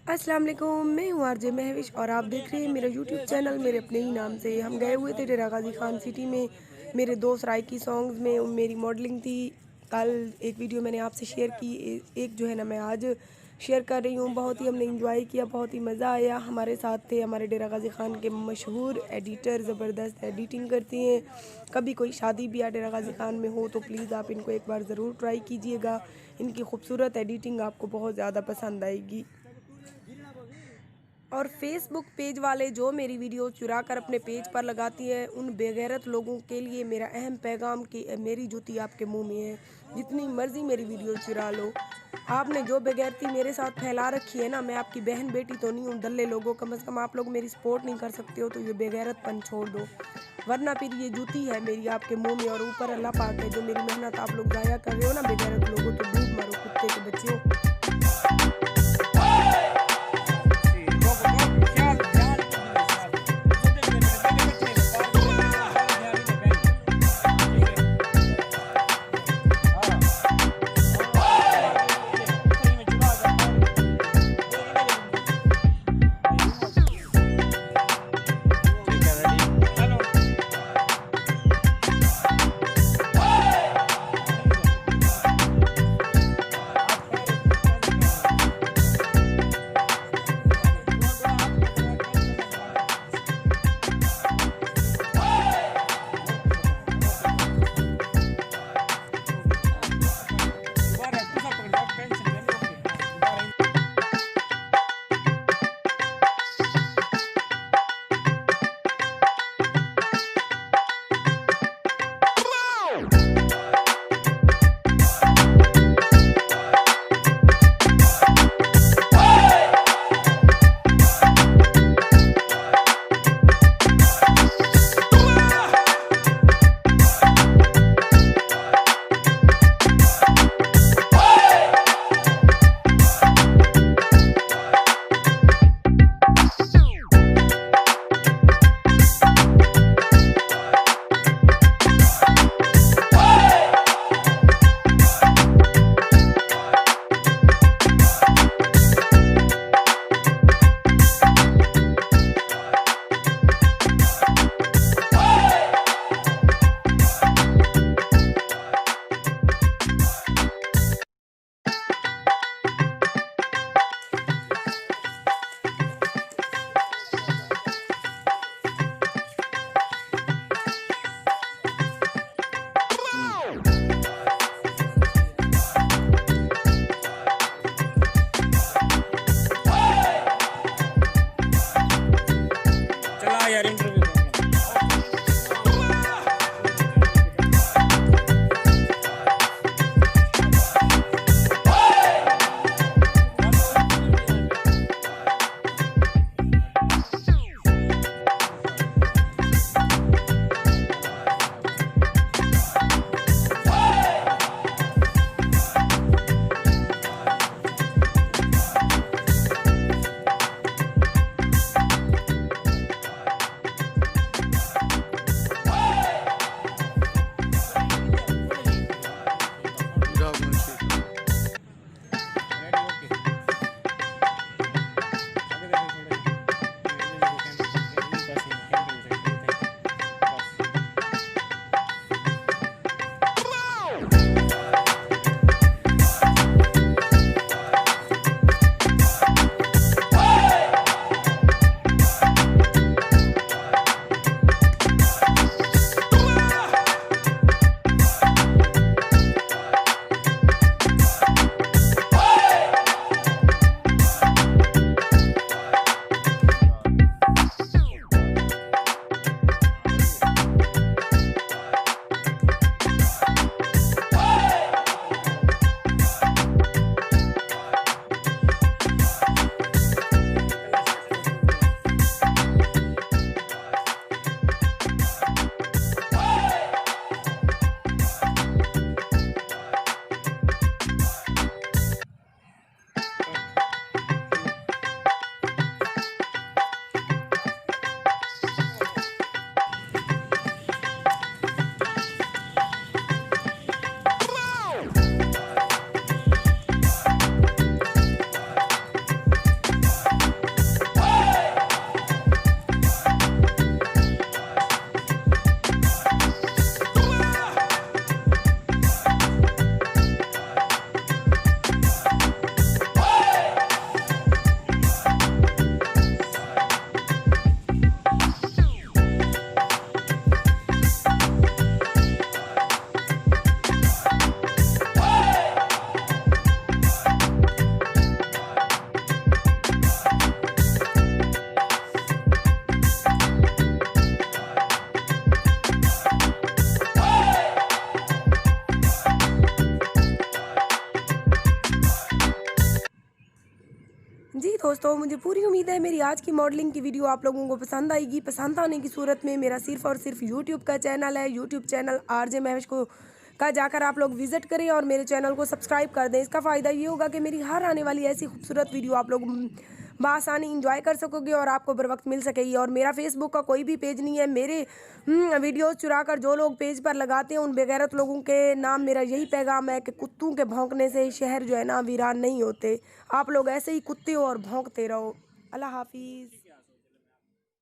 अस्सलाम वालेकुम, मैं हूँ आरजे महविश और आप देख रहे हैं मेरा यूट्यूब चैनल मेरे अपने ही नाम से। हम गए हुए थे डेरा गाजी खान सिटी में, मेरे दोस्त रायकी सॉन्ग्स में मेरी मॉडलिंग थी। कल एक वीडियो मैंने आपसे शेयर की, एक जो है ना मैं आज शेयर कर रही हूँ। बहुत ही हमने इंजॉय किया, बहुत ही मज़ा आया। हमारे साथ थे हमारे डेरा गाजी खान के मशहूर एडिटर, ज़बरदस्त एडिटिंग करती हैं। कभी कोई शादी भी डेरा गाजी खान में हो तो प्लीज़ आप इनको एक बार ज़रूर ट्राई कीजिएगा। इनकी खूबसूरत एडिटिंग आपको बहुत ज़्यादा पसंद आएगी। और फेसबुक पेज वाले जो मेरी वीडियो चुरा कर अपने पेज पर लगाती हैं, उन बेगैरत लोगों के लिए मेरा अहम पैगाम कि मेरी जूती आपके मुंह में है। जितनी मर्जी मेरी वीडियो चुरा लो, आपने जो बेगैरती मेरे साथ फैला रखी है ना, मैं आपकी बहन बेटी तो नहीं हूँ। दल्ले लोगों, कम से कम आप लोग मेरी सपोर्ट नहीं कर सकते हो तो ये बेगैरतपन छोड़ दो, वरना फिर ये जूती है मेरी आपके मुँह में। और ऊपर अल्लाह पाक है, जो मेरी मेहनत आप लोग ज़ाया कर रहे हो ना बेगैरत लोगों, तो डूब मारो कुत्ते के बच्चों। जी दोस्तों, मुझे पूरी उम्मीद है मेरी आज की मॉडलिंग की वीडियो आप लोगों को पसंद आएगी। पसंद आने की सूरत में मेरा सिर्फ़ और सिर्फ यूट्यूब का चैनल है, यूट्यूब चैनल आरजे महविश को का जाकर आप लोग विज़िट करें और मेरे चैनल को सब्सक्राइब कर दें। इसका फ़ायदा ये होगा कि मेरी हर आने वाली ऐसी खूबसूरत वीडियो आप लोग बआसानी इंजॉय कर सकोगे और आपको बर वक्त मिल सकेगी। और मेरा फेसबुक का कोई भी पेज नहीं है। मेरे वीडियोस चुरा कर जो लोग पेज पर लगाते हैं उन बेगैरत लोगों के नाम मेरा यही पैगाम है कि कुत्तों के भौंकने से शहर जो है ना वीरान नहीं होते। आप लोग ऐसे ही कुत्ते हो और भौंकते रहो। अल्लाह हाफिज़।